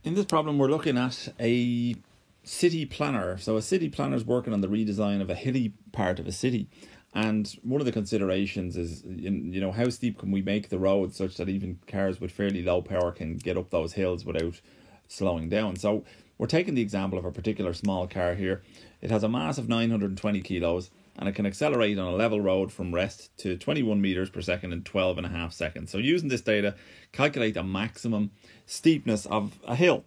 In this problem, we're looking at a city planner. So a city planner is working on the redesign of a hilly part of a city. And one of the considerations is, how steep can we make the road such that even cars with fairly low power can get up those hills without slowing down. So we're taking the example of a particular small car here. It has a mass of 920 kilos and it can accelerate on a level road from rest to 21 meters per second in 12.5 seconds. So using this data, calculate the maximum steepness of a hill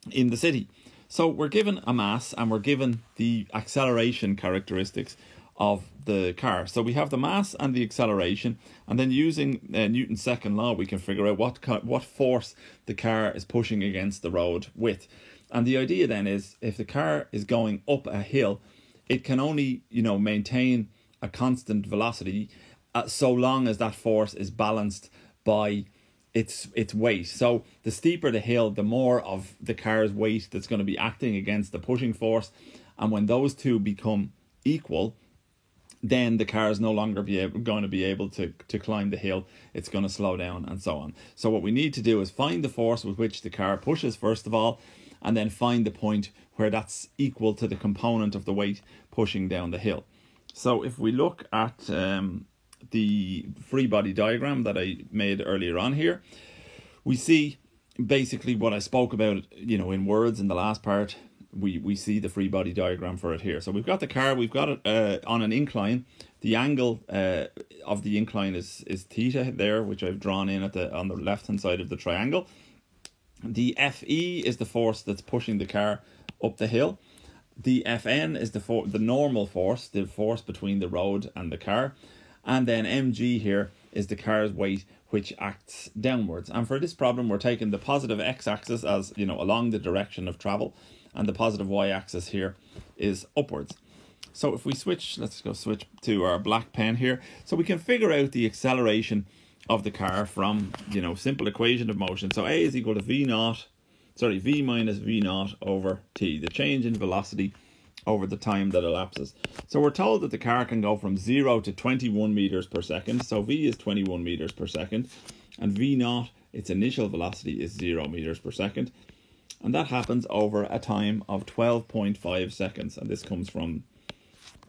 in the city. So we're given a mass and we're given the acceleration characteristics of the car. So we have the mass and the acceleration, and then using Newton's second law, we can figure out what force the car is pushing against the road with. And the idea then is, if the car is going up a hill, it can only maintain a constant velocity so long as that force is balanced by its weight. So the steeper the hill, the more of the car's weight that's going to be acting against the pushing force, and when those two become equal, then the car is no longer going to be able to climb the hill. It's going to slow down and so on. So what we need to do is find the force with which the car pushes first of all, and then find the point where that's equal to the component of the weight pushing down the hill. So if we look at the free body diagram that I made earlier on here, we see basically what I spoke about, in words in the last part. We see the free body diagram for it here. So we've got the car, we've got it on an incline. The angle of the incline is theta there, which I've drawn in on the left hand side of the triangle. The Fe is the force that's pushing the car up the hill. The Fn is the normal force, the force between the road and the car. And then mg here is the car's weight, which acts downwards. And for this problem, we're taking the positive x-axis as, along the direction of travel, and the positive y-axis here is upwards. So if we let's go switch to our black pen here. So we can figure out the acceleration of the car from, simple equation of motion. So A is equal to V minus V naught over T, the change in velocity over the time that elapses. So we're told that the car can go from 0 to 21 meters per second. So V is 21 meters per second, and V naught, its initial velocity, is 0 meters per second. And that happens over a time of 12.5 seconds. And this comes from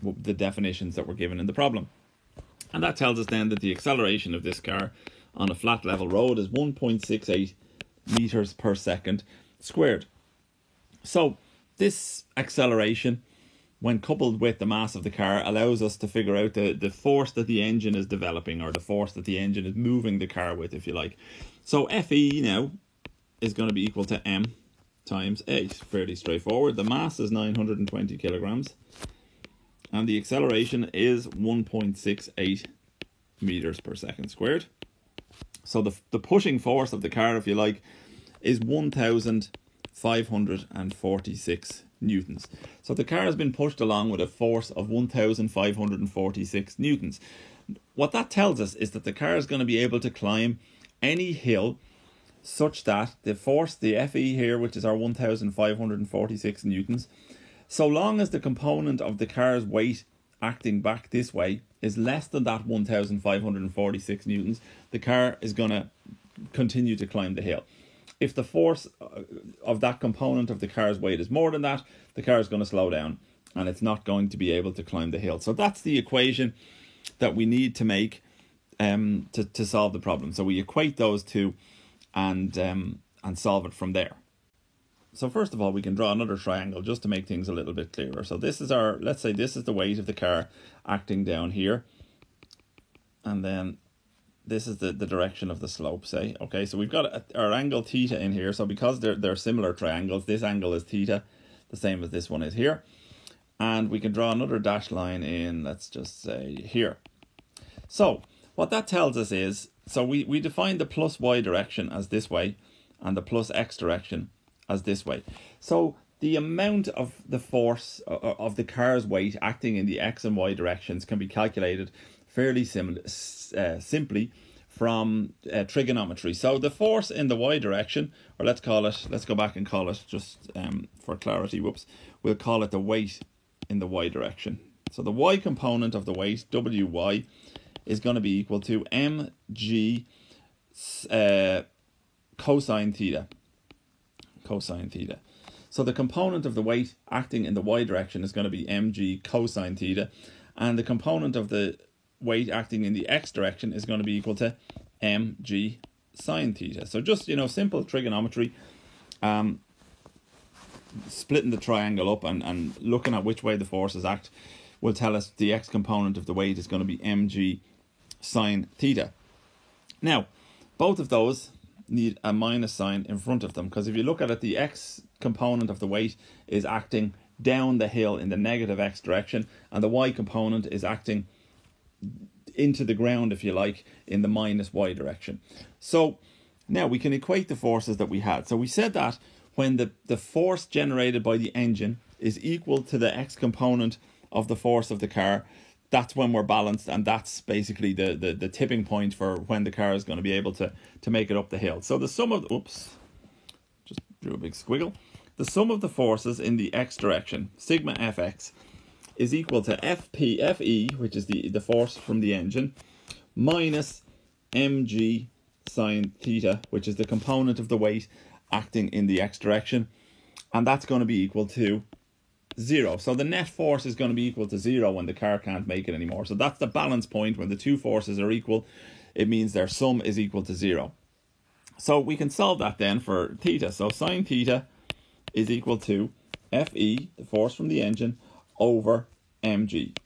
the definitions that were given in the problem. And that tells us then that the acceleration of this car on a flat level road is 1.68 meters per second squared. So this acceleration, when coupled with the mass of the car, allows us to figure out the force that the engine is developing, or the force that the engine is moving the car with, if you like. So Fe now is going to be equal to m times 8. Fairly straightforward. The mass is 920 kilograms. And the acceleration is 1.68 meters per second squared. So the pushing force of the car, if you like, is 1,546 newtons. So the car has been pushed along with a force of 1,546 newtons. What that tells us is that the car is going to be able to climb any hill such that the force, the Fe here, which is our 1,546 newtons, so long as the component of the car's weight acting back this way is less than that 1,546 newtons, the car is going to continue to climb the hill. If the force of that component of the car's weight is more than that, the car is going to slow down and it's not going to be able to climb the hill. So that's the equation that we need to make to solve the problem. So we equate those two and solve it from there. So first of all, we can draw another triangle just to make things a little bit clearer. So this is let's say this is the weight of the car acting down here. And then this is the direction of the slope, say. Okay, so we've got our angle theta in here. So because they're similar triangles, this angle is theta, the same as this one is here. And we can draw another dashed line in, let's just say here. So what that tells us is, so we define the plus y direction as this way and the plus x direction as this way. So the amount of the force of the car's weight acting in the x and y directions can be calculated fairly simply from trigonometry. So the force in the y direction, or let's go back and call it, just for clarity, we'll call it the weight in the y direction. So the y component of the weight, wy, is going to be equal to mg cosine theta. cosine theta. So the component of the weight acting in the y direction is going to be mg cosine theta, and the component of the weight acting in the x direction is going to be equal to mg sine theta. So just, simple trigonometry, splitting the triangle up and looking at which way the forces act will tell us the x component of the weight is going to be mg sine theta. Now, both of those need a minus sign in front of them, because if you look at it, the x component of the weight is acting down the hill in the negative x direction, and the y component is acting into the ground, if you like, in the minus y direction. So now we can equate the forces that we had. So we said that when the force generated by the engine is equal to the x component of the force of the car, that's when we're balanced, and that's basically the tipping point for when the car is going to be able to make it up the hill. So the sum of, just drew a big squiggle. The sum of the forces in the x direction, sigma fx, is equal to Fe, which is the force from the engine, minus mg sine theta, which is the component of the weight acting in the x direction, and that's going to be equal to 0. So the net force is going to be equal to 0 when the car can't make it anymore. So that's the balance point. When the two forces are equal, it means their sum is equal to 0. So we can solve that then for theta. So sine theta is equal to Fe, the force from the engine, over mg.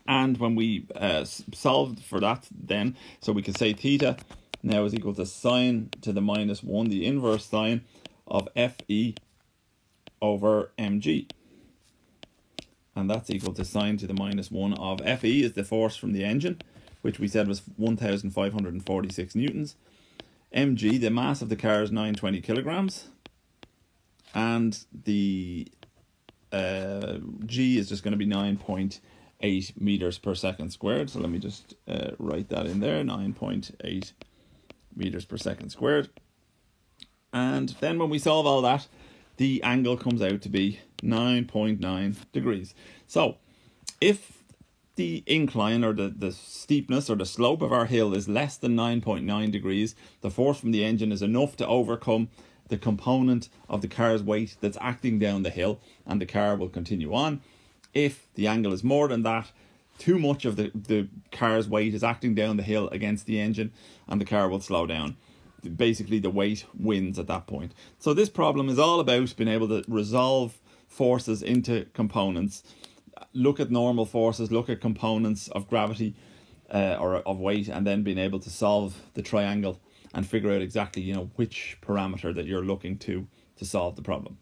And when we solve for that then, so we can say theta now is equal to sine to the minus 1, the inverse sine of Fe over mg. And that's equal to sine to the minus 1 of Fe is the force from the engine, which we said was 1,546 newtons. Mg, the mass of the car, is 920 kilograms. And the G is just going to be 9.8 meters per second squared. So let me just write that in there, 9.8 meters per second squared. And then when we solve all that, the angle comes out to be 9.9 degrees. So if the incline or the steepness or the slope of our hill is less than 9.9 degrees, the force from the engine is enough to overcome the component of the car's weight that's acting down the hill, and the car will continue on. If the angle is more than that, too much of the car's weight is acting down the hill against the engine, and the car will slow down. Basically, the weight wins at that point. So this problem is all about being able to resolve forces into components, look at normal forces, look at components of gravity or of weight, and then being able to solve the triangle and figure out exactly, which parameter that you're looking to solve the problem.